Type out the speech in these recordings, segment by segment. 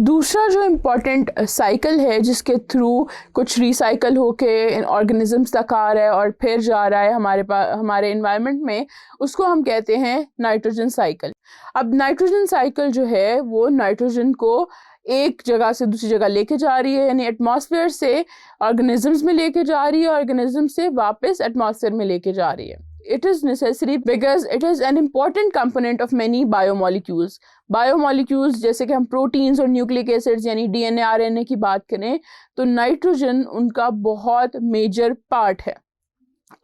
दूसरा जो important cycle है जिसके थ्रू कुछ रिसाइकल होके ऑर्गेनिजम्स तक आ रहा है और फिर जा रहा है हमारे इन्वायरमेंट में, उसको हम कहते हैं नाइट्रोजन साइकिल। अब नाइट्रोजन साइकिल जो है वो नाइट्रोजन को एक जगह से दूसरी जगह लेके जा रही है, यानी एटमॉस्फेयर से ऑर्गेनिजम्स में लेके जा रही है, ऑर्गेनिज्म से वापस एटमॉस्फेयर में लेके जा रही है। It is necessary because it is an important component of many biomolecules. Biomolecules जैसे कि हम प्रोटीन्स और न्यूक्लिक एसिड्स यानी डीएनए आरएनए की बात करें तो नाइट्रोजन उनका बहुत मेजर पार्ट है।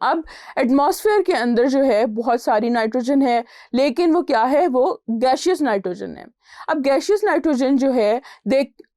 अब एटमॉस्फेयर के अंदर जो है बहुत सारी नाइट्रोजन है, लेकिन वो क्या है, वो गैशियस नाइट्रोजन है। अब गैशियस नाइट्रोजन जो है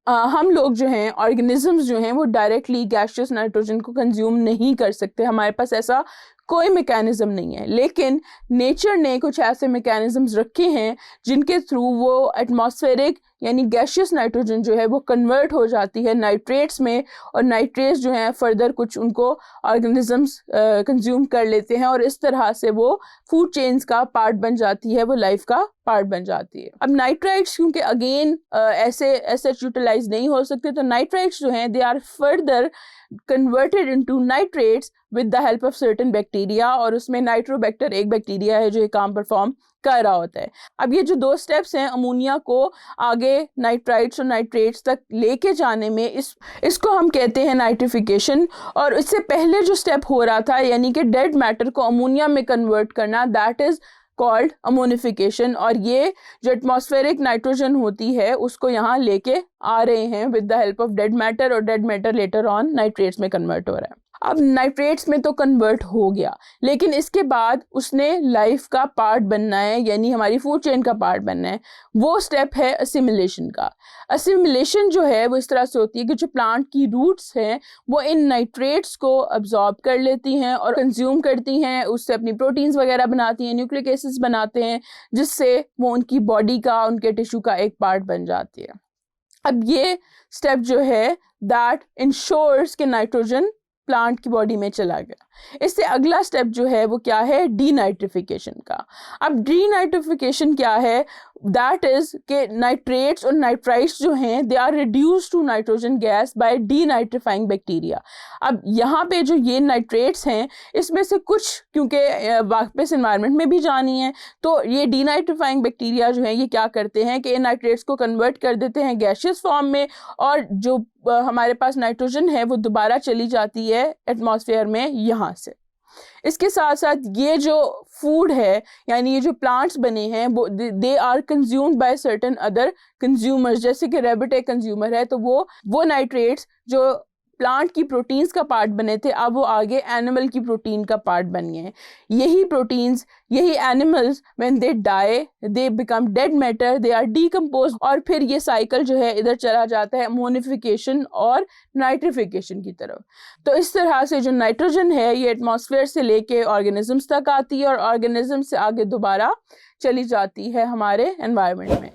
हम लोग जो हैं ऑर्गेनिजम्स जो हैं वो डायरेक्टली गैशियस नाइट्रोजन को कंज्यूम नहीं कर सकते, हमारे पास ऐसा कोई मैकेनिज्म नहीं है। लेकिन नेचर ने कुछ ऐसे मैकेनिज्म्स रखे हैं जिनके थ्रू वो एटमॉस्फेरिक यानी गैशियस नाइट्रोजन जो है वो कन्वर्ट हो जाती है नाइट्रेट्स में, और नाइट्रेट्स जो हैं फर्दर कुछ उनको ऑर्गेनिजम्स कंज्यूम कर लेते हैं और इस तरह से वो फूड चेन्स का पार्ट बन जाती है, वो लाइफ का पार्ट बन जाती है। अब नाइट्राइट्स क्योंकि अगेन ऐसे यूटिलाइज नहीं हो सकते, तो नाइट्राइट्स जो हैं they are further converted into nitrates with the help of certain bacteria, और उसमें नाइट्रोबैक्टर एक बैक्टीरिया है जो ये काम परफॉर्म कर रहा होता है। अब ये जो दो स्टेप्स हैं अमोनिया को आगे नाइट्राइट्स और नाइट्रेट्स तक लेके जाने में, इसको हम कहते हैं नाइट्रिफिकेशन। और इससे पहले जो स्टेप हो रहा था यानी कि डेड मैटर को अमोनिया में कन्वर्ट करना, दैट इज कॉल्ड अमोनिफिकेशन। और ये जो एटमॉस्फेरिक नाइट्रोजन होती है उसको यहाँ लेके आ रहे हैं with the help of dead matter, और dead matter later on nitrates में कन्वर्ट हो रहा है। अब नाइट्रेट्स में तो कन्वर्ट हो गया, लेकिन इसके बाद उसने लाइफ का पार्ट बनना है, यानी हमारी फूड चेन का पार्ट बनना है। वो स्टेप है असिमिलेशन का। असिमिलेशन जो है वो इस तरह से होती है कि जो प्लांट की रूट्स हैं वो इन नाइट्रेट्स को अब्जॉर्ब कर लेती हैं और कंज्यूम करती हैं, उससे अपनी प्रोटीन्स वगैरह बनाती हैं, न्यूक्लिक एसिड्स बनाते हैं, जिससे वो उनकी बॉडी का, उनके टिश्यू का एक पार्ट बन जाती है। अब ये स्टेप जो है दैट इंश्योर्स कि नाइट्रोजन प्लांट की बॉडी में चला गया। इससे अगला स्टेप जो है वो क्या है, डीनाइट्रिफिकेशन का। अब डीनाइट्रिफिकेशन क्या है, दैट इज के नाइट्रेट्स और नाइट्राइट्स जो हैं they are reduced to nitrogen gas by denitrifying bacteria. अब यहाँ पे जो ये नाइट्रेट्स हैं इसमें से कुछ क्योंकि वापस एनवायरनमेंट में भी जानी है, तो ये डीनाइट्रिफाइंग बैक्टीरिया जो है ये क्या करते हैं कि इन नाइट्रेट्स को कन्वर्ट कर देते हैं गैशियस फॉर्म में, और जो हमारे पास नाइट्रोजन है वो दोबारा चली जाती है एटमॉस्फेयर में यहाँ से। इसके साथ साथ ये जो फूड है यानी ये जो प्लांट्स बने हैं वो they are consumed by certain other consumers, जैसे कि रैबिट एक कंज्यूमर है, तो वो नाइट्रेट्स जो प्लांट की प्रोटीन्स का पार्ट बने थे अब वो आगे एनिमल की प्रोटीन का पार्ट बन गए हैं। यही प्रोटीन्स, यही animals when they die they become dead matter, they are decompose, और फिर ये साइकिल जो है इधर चला जाता है अमोनिफिकेशन और नाइट्रिफिकेशन की तरफ। तो इस तरह से जो नाइट्रोजन है ये एटमॉस्फेयर से लेके ऑर्गेनिजम्स तक आती है और ऑर्गेनिज्म से आगे दोबारा चली जाती है हमारे एनवायरनमेंट में।